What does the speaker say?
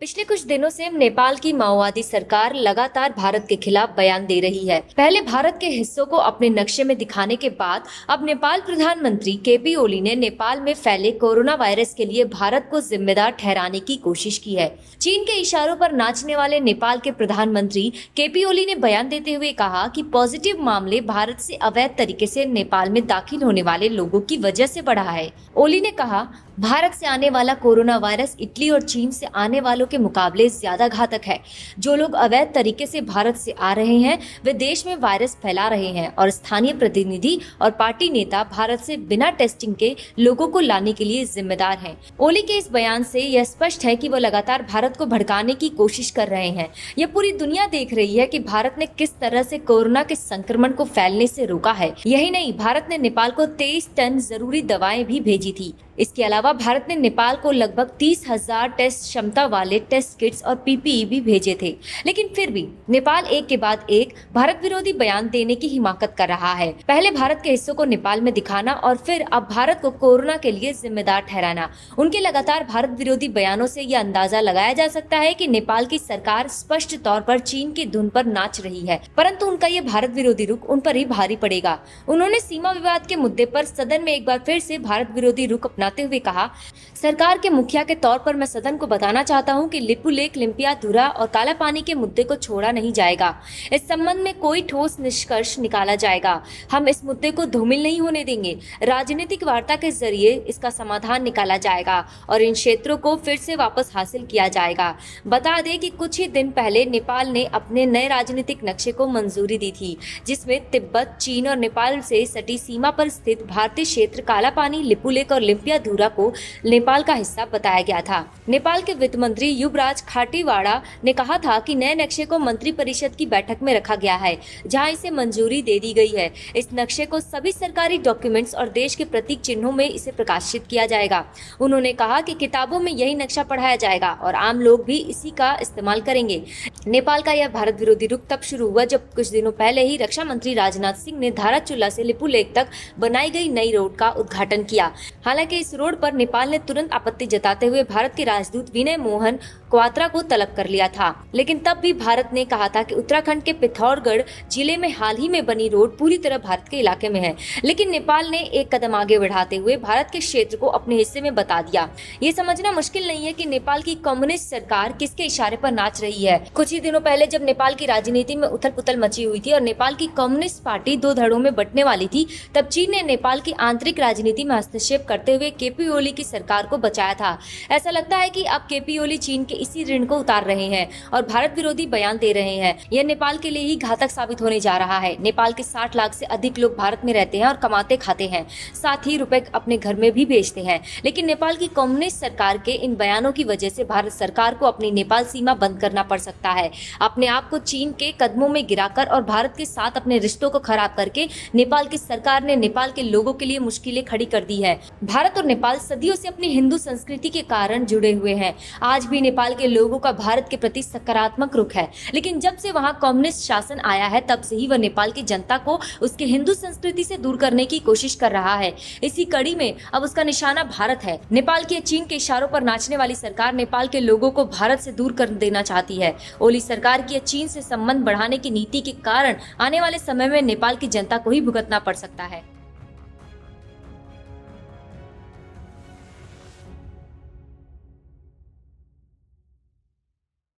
पिछले कुछ दिनों से नेपाल की माओवादी सरकार लगातार भारत के खिलाफ बयान दे रही है। पहले भारत के हिस्सों को अपने नक्शे में दिखाने के बाद अब नेपाल प्रधानमंत्री केपी ओली ने नेपाल में फैले कोरोना वायरस के लिए भारत को जिम्मेदार ठहराने की कोशिश की है। चीन के इशारों पर नाचने वाले नेपाल के प्रधानमंत्री केपी ओली ने बयान देते हुए कहा कि पॉजिटिव मामले भारत से अवैध तरीके से नेपाल में दाखिल होने वाले लोगों की वजह से बढ़ा है। ओली ने कहा, भारत से आने वाला कोरोना वायरस इटली और चीन से आने वालों के मुकाबले ज्यादा घातक है। जो लोग अवैध तरीके से भारत से आ रहे हैं वे देश में वायरस फैला रहे हैं और स्थानीय प्रतिनिधि और पार्टी नेता भारत से बिना टेस्टिंग के लोगों को लाने के लिए जिम्मेदार हैं। ओली के इस बयान से यह स्पष्ट है कि वो लगातार भारत को भड़काने की कोशिश कर रहे हैं। यह पूरी दुनिया देख रही है कि भारत ने किस तरह से कोरोना के संक्रमण को फैलने से रोका है। यही नहीं, भारत ने नेपाल को 23 टन जरूरी दवाएं भी भेजी थी। इसके अलावा भारत ने नेपाल को लगभग 30,000 टेस्ट क्षमता वाले टेस्ट किट्स और पीपीई भी भेजे थे। लेकिन फिर भी नेपाल एक के बाद एक भारत विरोधी बयान देने की हिमाकत कर रहा है। पहले भारत के हिस्सों को नेपाल में दिखाना और फिर अब भारत को कोरोना के लिए जिम्मेदार ठहराना। उनके लगातार भारत विरोधी बयानों से यह अंदाजा लगाया जा सकता है कि नेपाल की सरकार स्पष्ट तौर पर चीन की धुन पर नाच रही है, परंतु उनका ये भारत विरोधी रुख उन पर ही भारी पड़ेगा। उन्होंने सीमा विवाद के मुद्दे पर सदन में एक बार फिर से भारत विरोधी रुख अपनाते हुए कहा, सरकार के मुखिया के तौर पर मैं सदन को बताना चाहता हूं कि लिपुलेख, लिम्पियाधुरा और काला पानी के मुद्दे को छोड़ा नहीं जाएगा। इस संबंध में कोई ठोस निष्कर्ष निकाला जाएगा। हम इस मुद्दे को धूमिल नहीं होने देंगे। राजनीतिक वार्ता के जरिए इसका समाधान निकाला जाएगा और इन क्षेत्रों को फिर से वापस हासिल किया जाएगा। बता दें कि कुछ ही दिन पहले नेपाल ने अपने नए राजनीतिक नक्शे को मंजूरी दी थी, जिसमें तिब्बत, चीन और नेपाल से सटी सीमा पर स्थित भारतीय क्षेत्र काला पानी, लिपुलेख और लिम्पियाधुरा को नेपाल का हिस्सा बताया गया था। नेपाल के वित्त मंत्री युवराज खाटीवाड़ा ने कहा था कि नए नक्शे को मंत्री परिषद की बैठक में रखा गया है, जहां इसे मंजूरी दे दी गई है। इस नक्शे को सभी सरकारी डॉक्यूमेंट्स और देश के प्रतीक चिन्हों में इसे प्रकाशित किया जाएगा। उन्होंने कहा कि किताबों में यही नक्शा पढ़ाया जाएगा और आम लोग भी इसी का इस्तेमाल करेंगे। नेपाल का यह भारत विरोधी रुख तब शुरू हुआ जब कुछ दिनों पहले ही रक्षा मंत्री राजनाथ सिंह ने धाराचुला से लिपुलेख तक बनाई गई नई रोड का उद्घाटन किया। हालांकि इस रोड पर नेपाल ने तुरंत आपत्ति जताते हुए भारत के राजदूत विनय मोहन क्वात्रा को तलब कर लिया था। लेकिन तब भी भारत ने कहा था कि उत्तराखंड के पिथौरागढ़ जिले में हाल ही में बनी रोड पूरी तरह भारत के इलाके में है। लेकिन नेपाल ने एक कदम आगे बढ़ाते हुए भारत के क्षेत्र को अपने हिस्से में बता दिया। ये समझना मुश्किल नहीं है कि नेपाल की कम्युनिस्ट सरकार किसके इशारे पर नाच रही है। कुछ ही दिनों पहले जब नेपाल की राजनीति में उथल पुथल मची हुई थी और नेपाल की कम्युनिस्ट पार्टी दो धड़ों में बंटने वाली थी, तब चीन ने नेपाल की आंतरिक राजनीति में हस्तक्षेप करते हुए केपी ओली की सरकार को बचाया था। ऐसा लगता है कि अब केपी ओली चीन के इसी ऋण को उतार रहे हैं और भारत विरोधी बयान दे रहे हैं। यह नेपाल के लिए ही घातक साबित होने जा रहा है। नेपाल के 60 लाख से अधिक लोग भारत में रहते हैं और कमाते खाते हैं, साथ ही रुपए अपने घर में भी भेजते हैं। लेकिन नेपाल की कम्युनिस्ट सरकार के इन बयानों की वजह से भारत सरकार को अपनी नेपाल सीमा बंद करना पड़ सकता है। अपने आप को चीन के कदमों में गिराकर और भारत के साथ अपने रिश्तों को खराब करके नेपाल की सरकार ने नेपाल के लोगों के लिए मुश्किलें खड़ी कर दी है। भारत और नेपाल सदियों से अपनी हिंदू संस्कृति के कारण जुड़े हुए हैं। आज भी नेपाल के लोगों का भारत के प्रति सकारात्मक रुख है, लेकिन जब से वहां कम्युनिस्ट शासन आया है तब से ही वह नेपाल की जनता को उसके हिंदू संस्कृति से दूर करने की कोशिश कर रहा है। इसी कड़ी में अब उसका निशाना भारत है। नेपाल की चीन के इशारों पर नाचने वाली सरकार नेपाल के लोगों को भारत से दूर कर देना चाहती है। ओली सरकार की चीन से संबंध बढ़ाने की नीति के कारण आने वाले समय में नेपाल की जनता को ही भुगतना पड़ सकता है।